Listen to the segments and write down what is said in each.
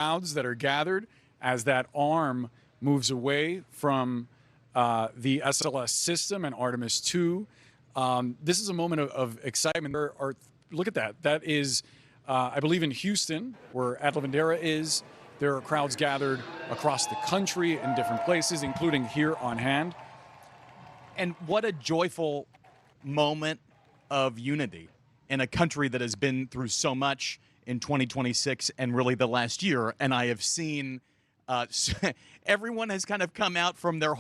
crowds that are gathered as that arm moves away from the SLS system and Artemis II. This is a moment of excitement. Look at that. That is, I believe, in Houston, where Ad Lavandera is. There are crowds gathered across the country in different places, including here on hand. And what a joyful moment of unity in a country that has been through so much in 2026 and really the last year. And I have seen everyone has kind of come out from their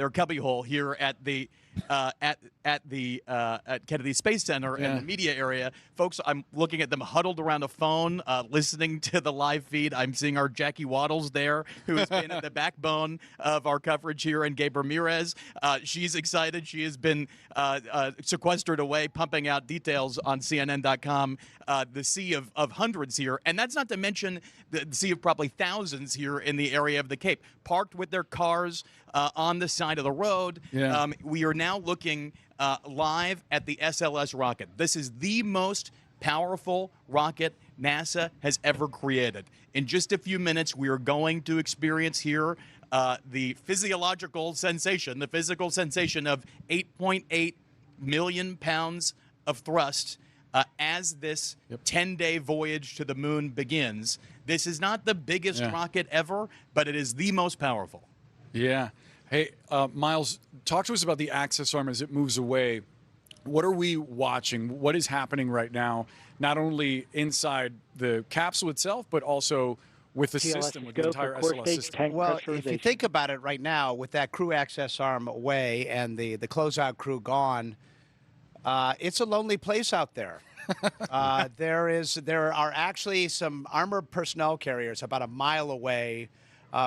cubby hole here at the at Kennedy Space Center and the media area. Folks, I'm looking at them huddled around a phone, listening to the live feed. I'm seeing our Jackie Waddles there, who has been at the backbone of our coverage here, and Gabe Ramirez. She's excited. She has been sequestered away, pumping out details on CNN.com. The sea of hundreds here, and that's not to mention the sea of probably thousands here in the area of the Cape, parked with their cars on the side of the road. Yeah. We are now looking live at the SLS rocket. This is the most powerful rocket NASA has ever created. In just a few minutes, we are going to experience here the physical sensation of 8.8 million pounds of thrust as this 10-day voyage to the moon begins. This is not the biggest rocket ever, but it is the most powerful. Yeah. Hey, Miles, talk to us about the access arm as it moves away. What are we watching? What is happening right now, not only inside the capsule itself, but also with the system, with the entire SLS system? Well, if you think about it right now, with that crew access arm away and the closeout crew gone, it's a lonely place out there. There are actually some armored personnel carriers about a mile away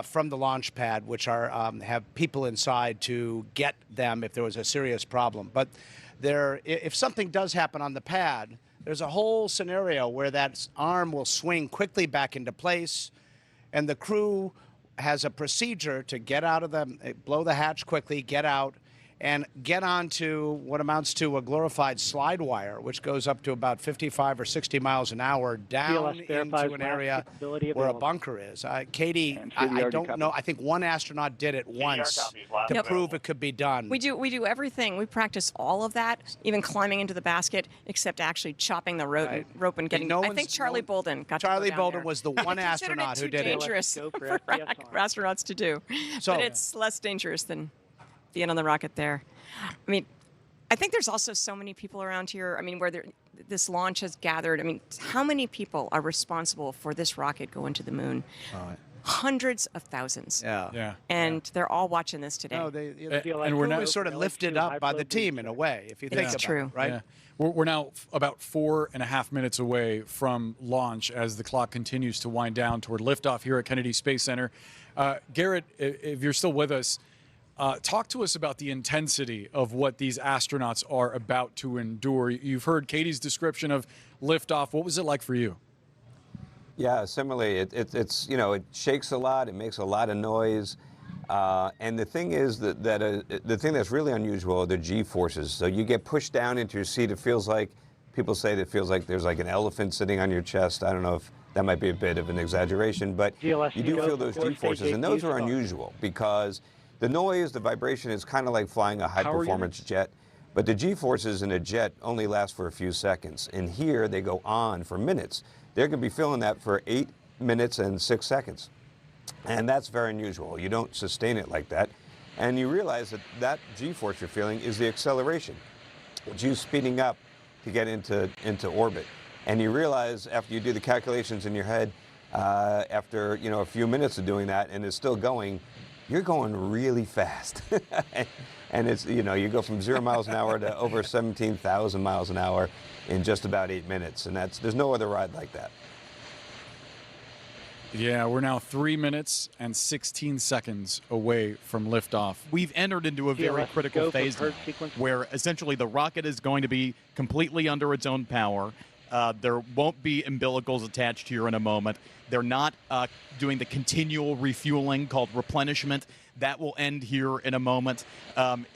from the launch pad, which are have people inside to get them if there was a serious problem. But if something does happen on the pad, there's a whole scenario where that arm will swing quickly back into place, and the crew has a procedure to get out of blow the hatch quickly, get out, and get onto what amounts to a glorified slide wire, which goes up to about 55 or 60 miles an hour down into an area where a bunker is. Katie, I don't know. I think one astronaut did it once to prove it could be done. We do everything. We practice all of that, even climbing into the basket, except actually chopping the rope and getting. I think Charlie Bolden got Charlie to go down Bolden there. was the one astronaut who did it. Dangerous for astronauts to do, but it's less dangerous than being on the rocket there. I mean, I think there's also so many people around here. I mean, where this launch has gathered. I mean, how many people are responsible for this rocket going to the moon? Hundreds of thousands. Yeah. And they're all watching this today. No, and we're now sort of lifted up by the team in a way, if you think about it, right? Yeah. We're now about 4.5 minutes away from launch as the clock continues to wind down toward liftoff here at Kennedy Space Center. Garrett, if you're still with us, talk to us about the intensity of what these astronauts are about to endure. You've heard Katie's description of liftoff. What was it like for you? Yeah, similarly, it's it shakes a lot, it makes a lot of noise, and the thing is that the thing that's really unusual are the G-forces. So you get pushed down into your seat. It feels like, people say that it feels like there's like an elephant sitting on your chest. I don't know if that might be a bit of an exaggeration, but you do feel those G-forces, and those are unusual because the noise, the vibration is kind of like flying a high-performance jet, but the G-forces in a jet only last for a few seconds, and here they go on for minutes. They're going to be feeling that for 8 minutes and 6 seconds, and that's very unusual. You don't sustain it like that, and you realize that G-force you're feeling is the acceleration. It's you speeding up to get into orbit, and you realize after you do the calculations in your head, after a few minutes of doing that, and it's still going, you're going really fast. And it's, you go from 0 miles an hour to over 17,000 miles an hour in just about 8 minutes. And there's no other ride like that. Yeah, we're now 3 minutes and 16 seconds away from liftoff. We've entered into a very critical phase where essentially the rocket is going to be completely under its own power. There won't be umbilicals attached here in a moment. They're not doing the continual refueling called replenishment. That will end here in a moment.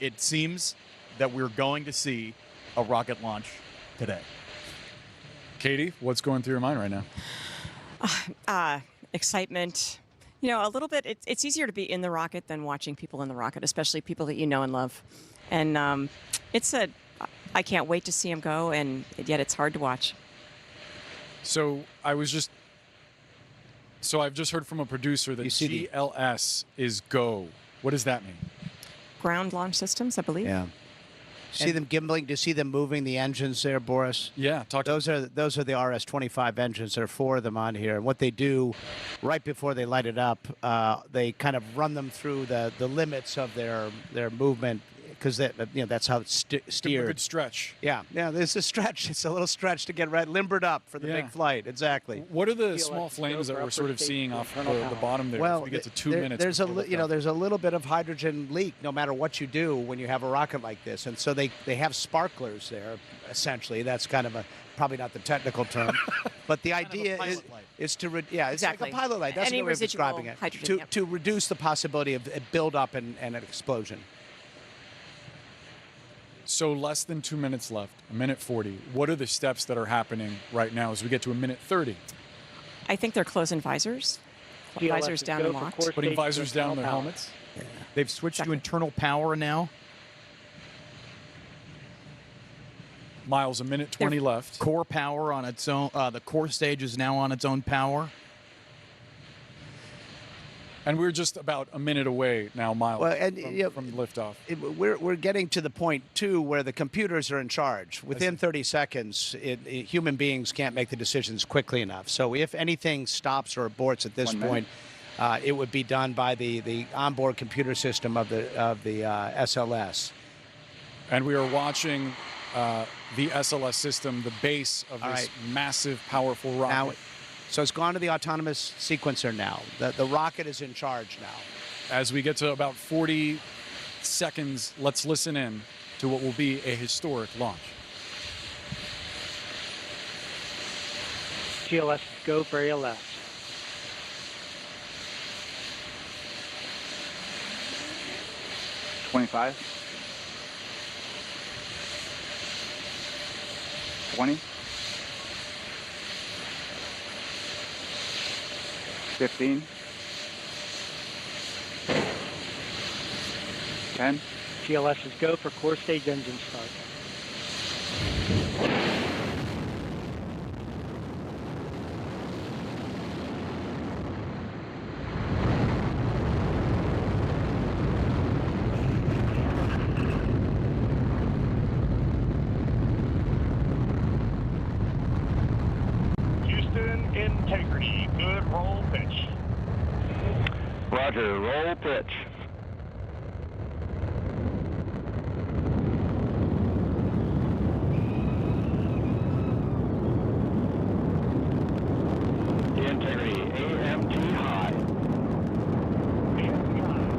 It seems that we're going to see a rocket launch today. Katie, what's going through your mind right now? excitement. You know, a little bit. It's easier to be in the rocket than watching people in the rocket, especially people that you know and love. And I can't wait to see them go, and yet it's hard to watch. So I've just heard from a producer that GLS is go. What does that mean? Ground launch systems, I believe. Yeah. See them gimbaling? Do you see them moving the engines there, Boris? Yeah, those are the RS-25 engines. There are 4 of them on here. And what they do, right before they light it up, they kind of run them through the limits of their movement, because that's how it's steered. Good stretch. Yeah, there's a stretch. It's a little stretch to get limbered up for the big flight. Exactly. What are the small flames that we're sort of seeing off the bottom there? Well, as we get to 2 minutes. There's there's a little bit of hydrogen leak no matter what you do when you have a rocket like this, and so they have sparklers there. Essentially, that's kind of probably not the technical term, but the idea is to it's exactly. like a pilot light. That's the way of describing it. Hydrogen, to reduce the possibility of a buildup and an explosion. So less than 2 minutes left, 1:40. What are the steps that are happening right now as we get to 1:30? I think they're closing visors. Visors down and locked. Putting visors down in their helmets. Yeah. They've switched to internal power now. Miles, 1:20 left. Core power on its own. The core stage is now on its own power. And we're just about a minute away now, Miles, from liftoff. We're getting to the point, too, where the computers are in charge. Within 30 seconds, human beings can't make the decisions quickly enough. So if anything stops or aborts at this point, it would be done by the onboard computer system of the SLS. And we are watching the SLS system, the base of this massive, powerful rocket. Now, so it's gone to the autonomous sequencer now. The rocket is in charge now. As we get to about 40 seconds, let's listen in to what will be a historic launch. GLS, go for ALS. $25. 20. 15, 10. GLS is go for core stage engine start. Houston, integrity, good roll pitch. Roger, roll pitch. Integrity, AMT high. AMT high.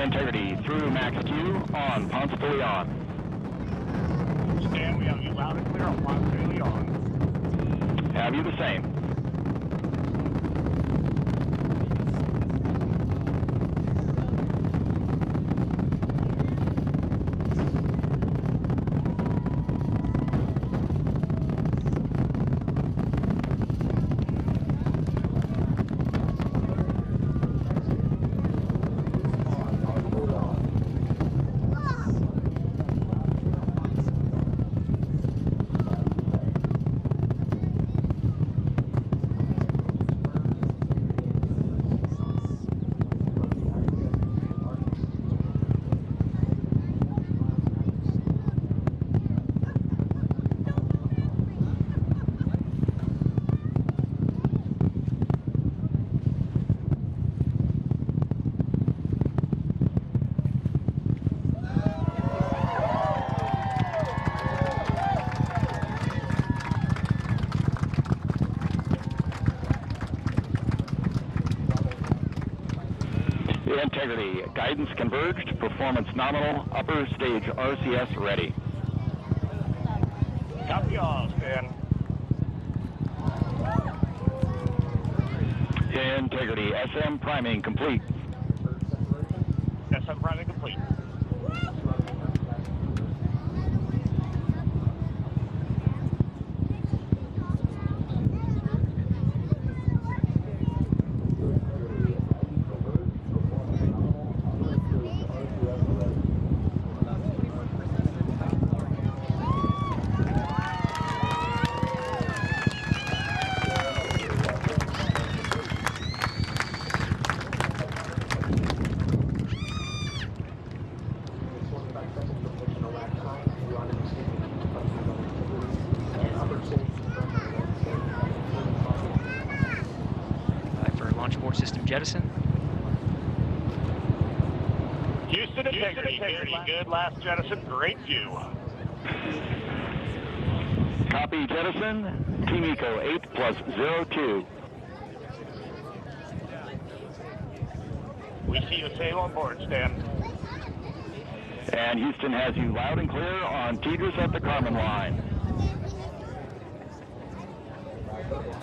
Integrity through max Q on, Ponce fully on. Stan, we have you loud and clear on Ponce fully on. Have you the same. integrity. Guidance converged. Performance nominal. Upper stage RCS ready. Copy all, Stan. Integrity. SM priming complete. SM priming complete. Jettison. Houston integrity. Good last jettison. Great view. Copy jettison. Team Eco 8+02. We see you sail on board, Stan. And Houston has you loud and clear on Tigris at the Carmen line.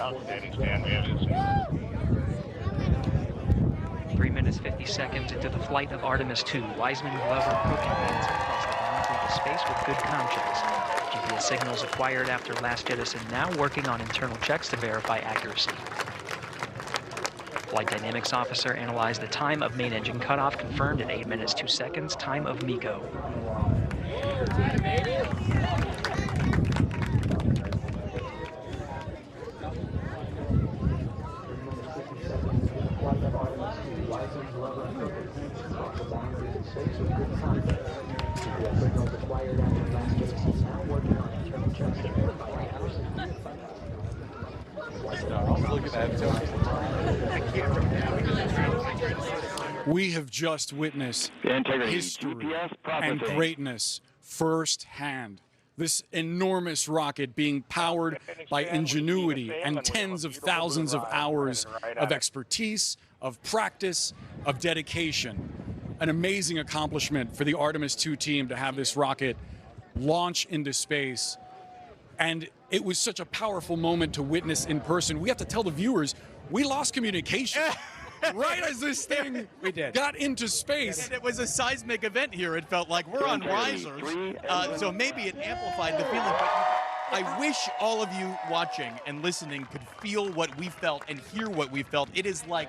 Outstanding, Stan. We have it. 3 minutes 50 seconds into the flight of Artemis II. Wiseman, Glover, Cook, and Benson across the boundary into space with good comm checks. GPS signals acquired after last jettison, now working on internal checks to verify accuracy. Flight Dynamics Officer analyzed the time of main engine cutoff, confirmed at 8 minutes 2 seconds, time of MECO. We have just witnessed history and greatness firsthand. This enormous rocket being powered by ingenuity and tens of thousands of hours of expertise, of practice, of dedication. An amazing accomplishment for the Artemis II team to have this rocket launch into space. And it was such a powerful moment to witness in person. We have to tell the viewers, we lost communication. Right as this thing got into space. And it was a seismic event here, it felt like. We're on risers, so maybe it amplified the feeling. But I wish all of you watching and listening could feel what we felt and hear what we felt. It is like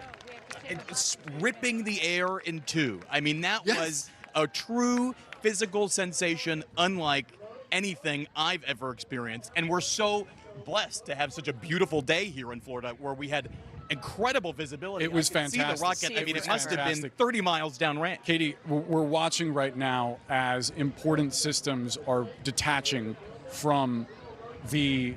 it's ripping the air in two. I mean, that was a true physical sensation unlike anything I've ever experienced. And we're so blessed to have such a beautiful day here in Florida where we had incredible visibility. It was fantastic. fantastic. See the rocket. I mean, it must have been 30 miles downrange. Katie, we're watching right now as important systems are detaching from the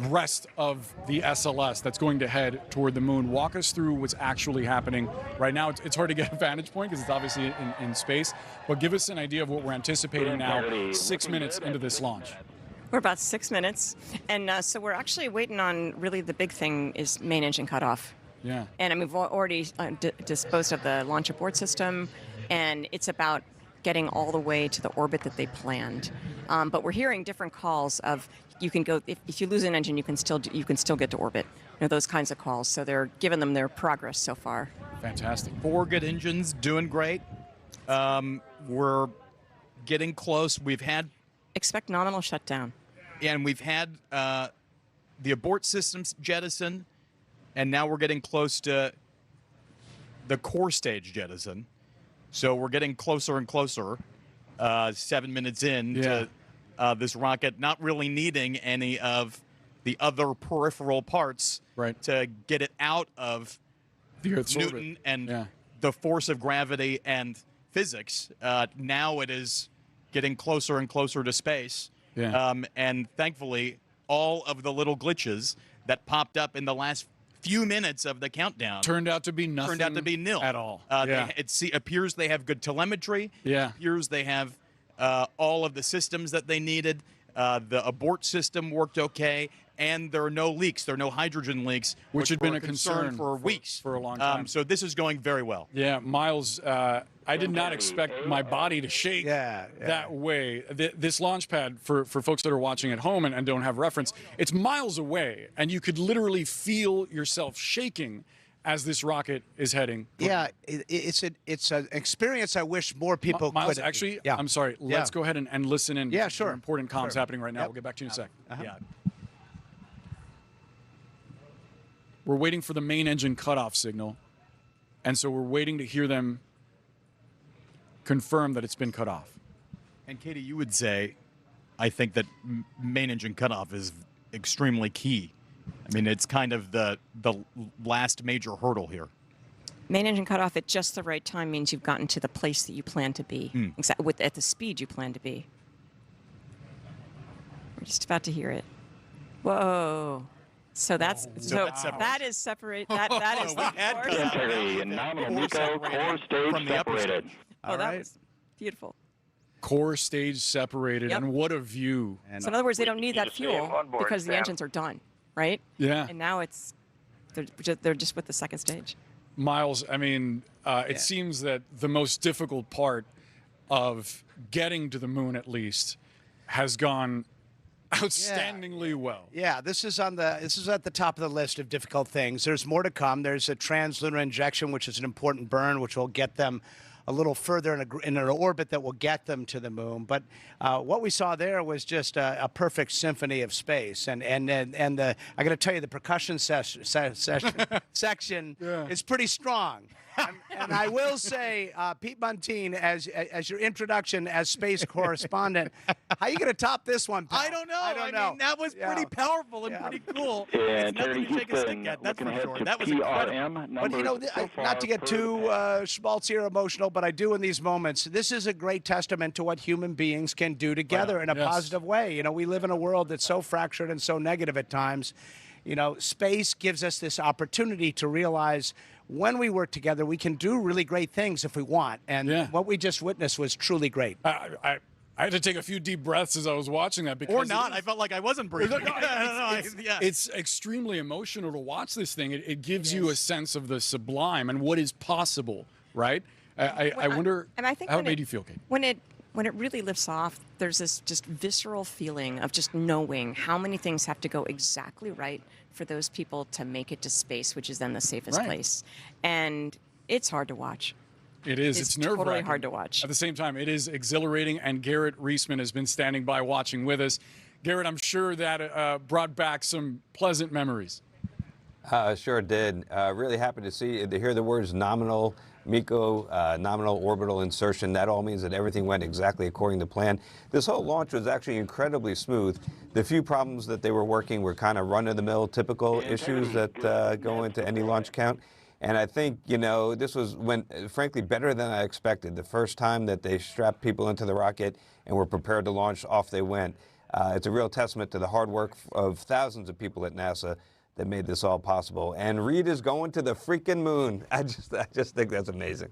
rest of the SLS that's going to head toward the moon. Walk us through what's actually happening right now. It's hard to get a vantage point because it's obviously in space, but give us an idea of what we're anticipating now 6 minutes into this launch. We're about 6 minutes, and so we're actually waiting on really the big thing is main engine cutoff. Yeah. And I mean, we've already disposed of the launch abort system, and it's about getting all the way to the orbit that they planned. But we're hearing different calls of you can go if you lose an engine, you can still get to orbit. You know, those kinds of calls. So they're giving them their progress so far. Fantastic. 4 good engines, doing great. We're getting close. We've had expect nominal shutdown. And we've had the abort systems jettison, and now we're getting close to the core stage jettison. So we're getting closer and closer, 7 minutes in to this rocket not really needing any of the other peripheral parts to get it out of the Earth's Newton orbit. and the force of gravity and physics. Now it is getting closer and closer to space. Yeah. And thankfully, all of the little glitches that popped up in the last few minutes of the countdown turned out to be nothing. Turned out to be nil at all. It appears they have good telemetry. Yeah. It appears they have all of the systems that they needed. The abort system worked okay. and there are no leaks. There are no hydrogen leaks, which had were been a concern for weeks. For a long time. So this is going very well. Yeah, Miles, I did not expect my body to shake that way. This launch pad, for folks that are watching at home and don't have reference, it's miles away, and you could literally feel yourself shaking as this rocket is heading. Yeah, it's an experience I wish more people Miles, could. actually, I'm sorry. Let's go ahead and listen in. Yeah, sure. There are important comms Sure. happening right now. Yep. We'll get back to you in a sec. Yeah. We're waiting for the main engine cutoff signal, and so we're waiting to hear them confirm that it's been cut off. And Katie, you would say, I think that main engine cutoff is extremely key. I mean, it's kind of the last major hurdle here. Main engine cutoff at just the right time means you've gotten to the place that you plan to be, at the speed you plan to be. We're just about to hear it. Whoa. So that's that is separate. That is the core. Integrity and nominal MECO core stage separated. Oh, that was beautiful. Core stage separated, and what a view. So in other words, they don't need that fuel because the engines are done, right? Yeah. And now they're just with the second stage. Miles, I mean, it seems that the most difficult part of getting to the moon, at least, has gone outstandingly well. Yeah, this is at the top of the list of difficult things. There's more to come. There's a translunar injection, which is an important burn, which will get them a little further in an orbit that will get them to the moon. But what we saw there was just a perfect symphony of space. And I got to tell you, the percussion section is pretty strong. And I will say, Pete Montine, as your introduction as space correspondent, how are you going to top this one, pal? I don't know. I mean, that was pretty powerful and pretty cool. Yeah, it's nothing to shake a stick at, that's for sure. That was incredible. But, you know, not to get too schmaltzy or emotional, but I do in these moments, this is a great testament to what human beings can do together in a positive way. You know, we live in a world that's so fractured and so negative at times. You know, space gives us this opportunity to realize when we work together, we can do really great things if we want. And what we just witnessed was truly great. I had to take a few deep breaths as I was watching that. Because or not. I felt like I wasn't breathing. It's extremely emotional to watch this thing. It gives you a sense of the sublime and what is possible, right? I wonder how it made you feel, Kate. When it really lifts off, there's this just visceral feeling of just knowing how many things have to go exactly right for those people to make it to space, which is then the safest place. And it's hard to watch. It is. It's nerve-wracking. Totally hard to watch. At the same time, it is exhilarating, and Garrett Reisman has been standing by watching with us. Garrett, I'm sure that brought back some pleasant memories. Sure did. Really happy to hear the words nominal MECO, nominal orbital insertion. That all means that everything went exactly according to plan. This whole launch was actually incredibly smooth. The few problems that they were working were kind of run-of-the-mill, typical issues that go into any launch count. And I think, you know, this went, frankly, better than I expected. The first time that they strapped people into the rocket and were prepared to launch, off they went. It's a real testament to the hard work of thousands of people at NASA that made this all possible. And Reed is going to the freaking moon. I just think that's amazing.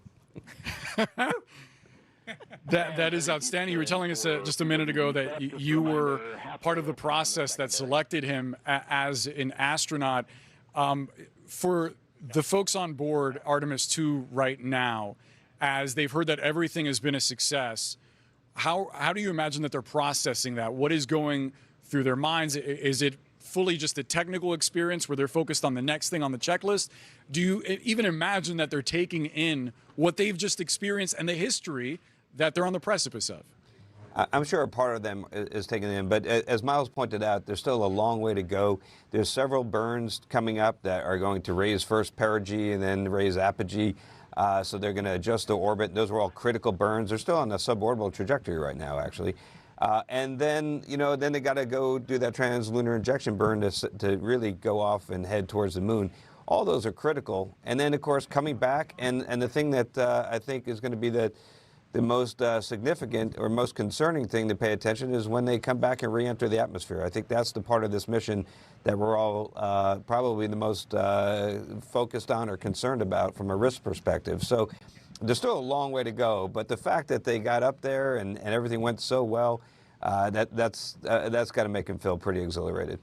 That is outstanding. You were telling us just a minute ago that you were part of the process that selected him as an astronaut. For the folks on board Artemis II right now, as they've heard that everything has been a success, how do you imagine that they're processing that? What is going through their minds? Is it fully just a technical experience where they're focused on the next thing on the checklist? Do you even imagine that they're taking in what they've just experienced and the history that they're on the precipice of? I'm sure a part of them is taking in, but as Miles pointed out, there's still a long way to go. There's several burns coming up that are going to raise first perigee and then raise apogee. So they're going to adjust the orbit. Those were all critical burns. They're still on a suborbital trajectory right now, actually. And then, you know, then they got to go do that translunar injection burn to really go off and head towards the moon. All those are critical. And then, of course, coming back, and the thing that I think is going to be the most significant or most concerning thing to pay attention is when they come back and re-enter the atmosphere. I think that's the part of this mission that we're all probably the most focused on or concerned about from a risk perspective. So there's still a long way to go, but the fact that they got up there and everything went so well, that's got to make them feel pretty exhilarated.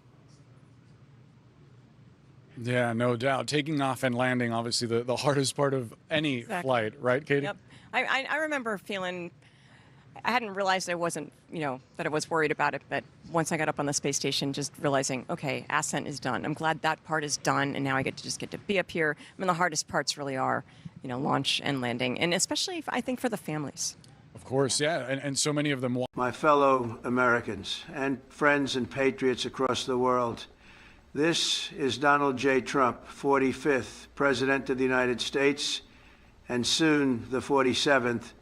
Yeah, no doubt. Taking off and landing, obviously, the hardest part of any flight, right, Katie? Yep. I remember feeling, I hadn't realized I wasn't, that I was worried about it, but once I got up on the space station, just realizing, okay, ascent is done. I'm glad that part is done, and now I get to be up here. I mean, the hardest parts really are, launch and landing, and especially, I think, for the families. Of course, yeah, and so many of them. My fellow Americans and friends and patriots across the world, this is Donald J. Trump, 45th President of the United States, and soon the 47th,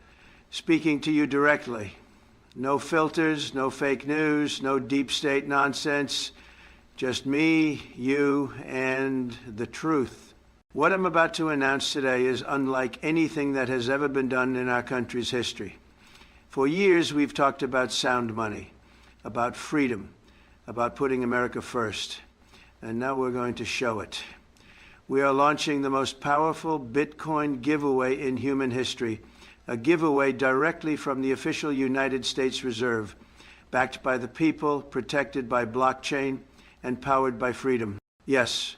speaking to you directly. No filters, no fake news, no deep state nonsense, just me, you, and the truth. What I'm about to announce today is unlike anything that has ever been done in our country's history. For years, we've talked about sound money, about freedom, about putting America first. And now we're going to show it. We are launching the most powerful Bitcoin giveaway in human history, a giveaway directly from the official United States Reserve, backed by the people, protected by blockchain, and powered by freedom. Yes,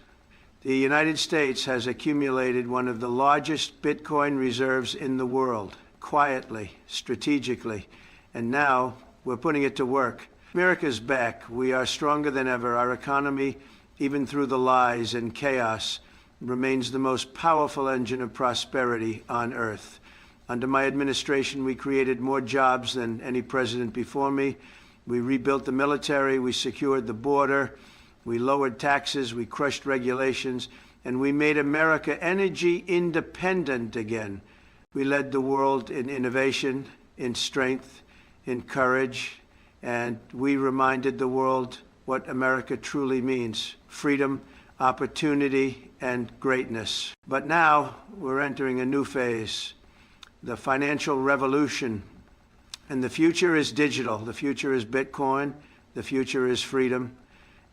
the United States has accumulated one of the largest Bitcoin reserves in the world, quietly, strategically, and now we're putting it to work. America's back. We are stronger than ever. Our economy, even through the lies and chaos, remains the most powerful engine of prosperity on earth. Under my administration, we created more jobs than any president before me. We rebuilt the military, we secured the border, we lowered taxes, we crushed regulations, and we made America energy independent again. We led the world in innovation, in strength, in courage, and we reminded the world what America truly means: freedom, opportunity, and greatness. But now we're entering a new phase, the financial revolution. And the future is digital. The future is Bitcoin. The future is freedom.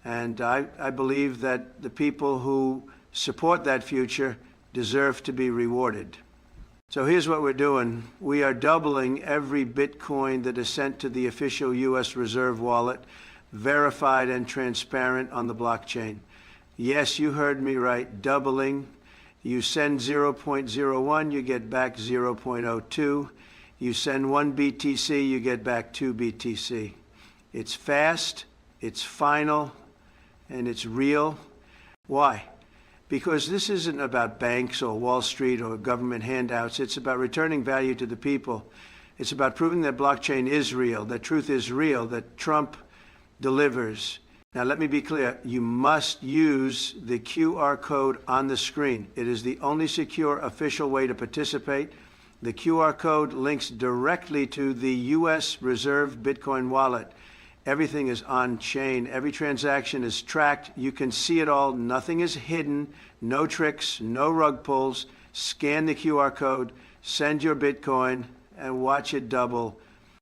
And I believe that the people who support that future deserve to be rewarded. So here's what we're doing. We are doubling every Bitcoin that is sent to the official U.S. Reserve wallet, verified and transparent on the blockchain. Yes, you heard me right, doubling. You send 0.01, you get back 0.02. You send 1 BTC, you get back 2 BTC. It's fast, it's final, and it's real. Why? Because this isn't about banks or Wall Street or government handouts. It's about returning value to the people. It's about proving that blockchain is real, that truth is real, that Trump delivers. Now, let me be clear. You must use the QR code on the screen. It is the only secure official way to participate. The QR code links directly to the U.S. Reserve Bitcoin wallet. Everything is on chain. Every transaction is tracked. You can see it all. Nothing is hidden. No tricks, no rug pulls. Scan the QR code, send your Bitcoin, and watch it double.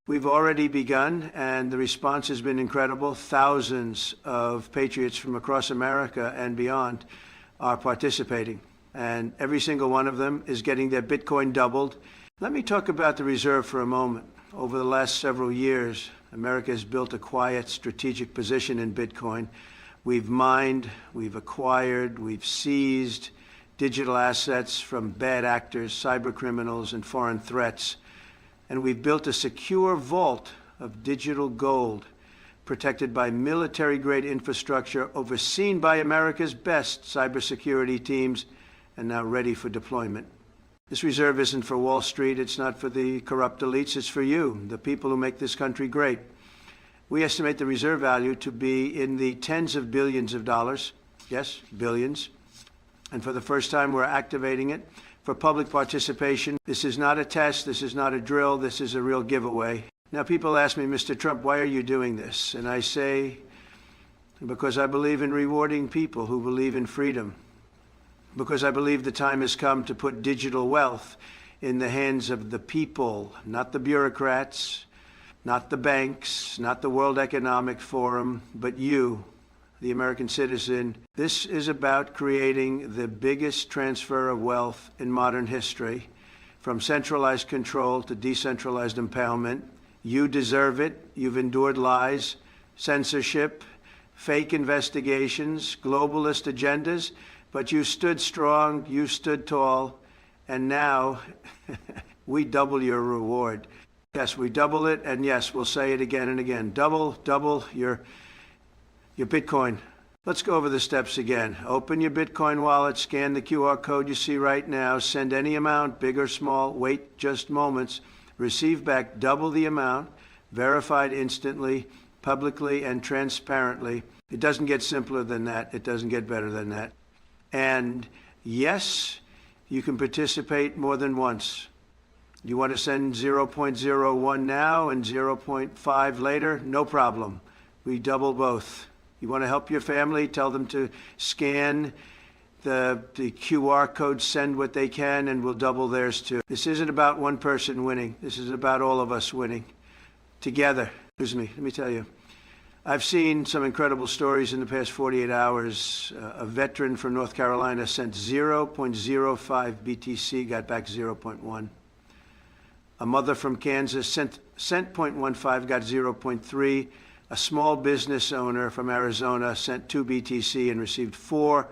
We've already begun, and the response has been incredible. Thousands of patriots from across America and beyond are participating, and every single one of them is getting their Bitcoin doubled. Let me talk about the reserve for a moment. Over the last several years, America has built a quiet, strategic position in Bitcoin. We've mined, we've acquired, we've seized digital assets from bad actors, cyber criminals, and foreign threats. And we've built a secure vault of digital gold, protected by military-grade infrastructure, overseen by America's best cybersecurity teams, and now ready for deployment. This reserve isn't for Wall Street, it's not for the corrupt elites, it's for you, the people who make this country great. We estimate the reserve value to be in the tens of billions of dollars. Yes, billions. And for the first time, we're activating it for public participation. This is not a test, this is not a drill, this is a real giveaway. Now, people ask me, Mr. Trump, why are you doing this? And I say, because I believe in rewarding people who believe in freedom. Because I believe the time has come to put digital wealth in the hands of the people, not the bureaucrats, not the banks, not the World Economic Forum, but you, the American citizen. This is about creating the biggest transfer of wealth in modern history, from centralized control to decentralized empowerment. You deserve it. You've endured lies, censorship, fake investigations, globalist agendas, but you stood strong, you stood tall, and now we double your reward. Yes, we double it, and yes, we'll say it again and again. Double your Bitcoin. Let's go over the steps again. Open your Bitcoin wallet, scan the QR code you see right now, send any amount, big or small, wait just moments, receive back double the amount, verified instantly, publicly, and transparently. It doesn't get simpler than that. It doesn't get better than that. And yes, you can participate more than once. You want to send 0.01 now and 0.5 later? No problem. We double both. You want to help your family? Tell them to scan the QR code, send what they can, and we'll double theirs too. This isn't about one person winning. This is about all of us winning together. Excuse me, let me tell you. I've seen some incredible stories in the past 48 hours. A veteran from North Carolina sent 0.05 BTC, got back 0.1. A mother from Kansas sent 0.15, got 0.3. A small business owner from Arizona sent 2 BTC and received 4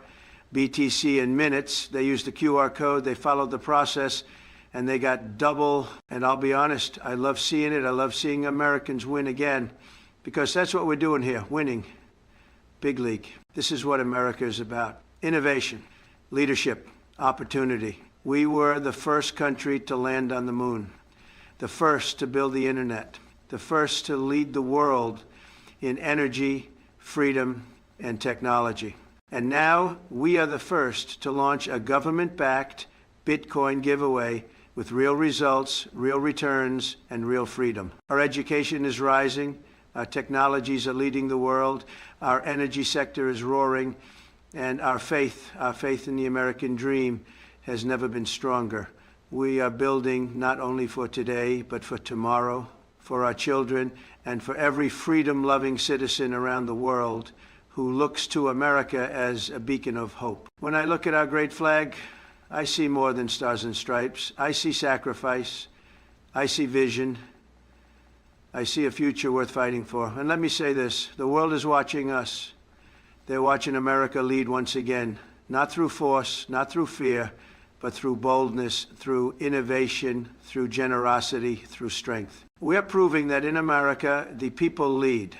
BTC in minutes. They used the QR code, they followed the process, and they got double. And I'll be honest, I love seeing it. I love seeing Americans win again, because that's what we're doing here, winning. Big league. This is what America is about. Innovation, leadership, opportunity. We were the first country to land on the moon, the first to build the internet, the first to lead the world in energy, freedom, and technology. And now we are the first to launch a government-backed Bitcoin giveaway with real results, real returns, and real freedom. Our education is rising. Our technologies are leading the world. Our energy sector is roaring. And our faith in the American dream has never been stronger. We are building not only for today, but for tomorrow, for our children, and for every freedom-loving citizen around the world who looks to America as a beacon of hope. When I look at our great flag, I see more than stars and stripes. I see sacrifice. I see vision. I see a future worth fighting for. And let me say this, the world is watching us. They're watching America lead once again, not through force, not through fear, but through boldness, through innovation, through generosity, through strength. We are proving that in America, the people lead,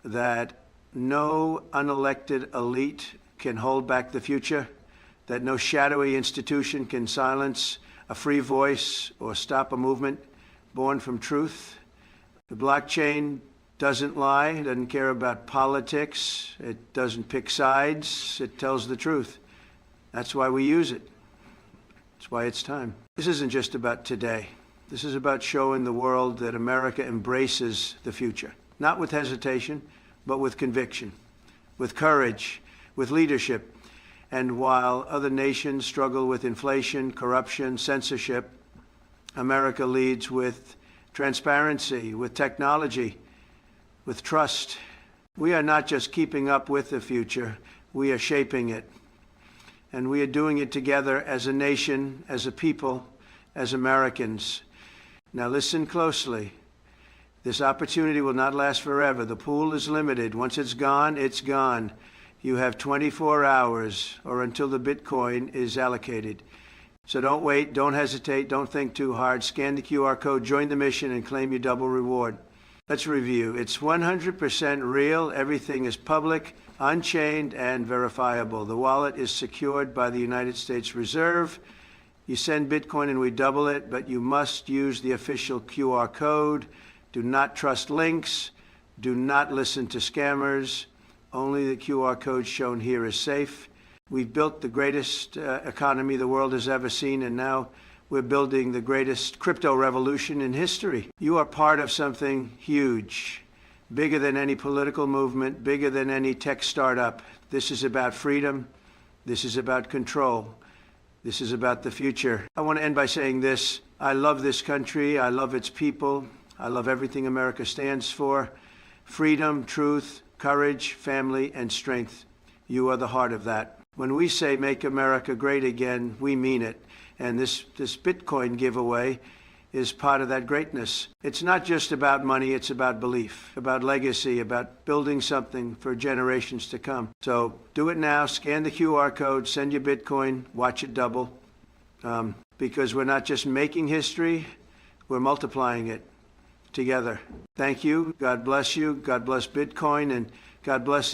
that no unelected elite can hold back the future, that no shadowy institution can silence a free voice or stop a movement born from truth. The blockchain doesn't lie, it doesn't care about politics, it doesn't pick sides, it tells the truth. That's why we use it. That's why it's time. This isn't just about today. This is about showing the world that America embraces the future, not with hesitation, but with conviction, with courage, with leadership. And while other nations struggle with inflation, corruption, censorship, America leads with transparency, with technology, with trust. We are not just keeping up with the future, we are shaping it. And we are doing it together as a nation, as a people, as Americans. Now listen closely. This opportunity will not last forever. The pool is limited. Once it's gone, it's gone. You have 24 hours or until the Bitcoin is allocated. So don't wait, don't hesitate, don't think too hard. Scan the QR code, join the mission, and claim your double reward. Let's review. It's 100% real. Everything is public, unchained, and verifiable. The wallet is secured by the United States Reserve. You send Bitcoin and we double it, but you must use the official QR code. Do not trust links. Do not listen to scammers. Only the QR code shown here is safe. We've built the greatest economy the world has ever seen, and now we're building the greatest crypto revolution in history. You are part of something huge, bigger than any political movement, bigger than any tech startup. This is about freedom. This is about control. This is about the future. I want to end by saying this. I love this country. I love its people. I love everything America stands for. Freedom, truth, courage, family, and strength. You are the heart of that. When we say make America great again, we mean it. And this Bitcoin giveaway is part of that greatness. It's not just about money, it's about belief, about legacy, about building something for generations to come. So do it now, scan the QR code, send your Bitcoin, watch it double, because we're not just making history, we're multiplying it together. Thank you, God bless Bitcoin, and God bless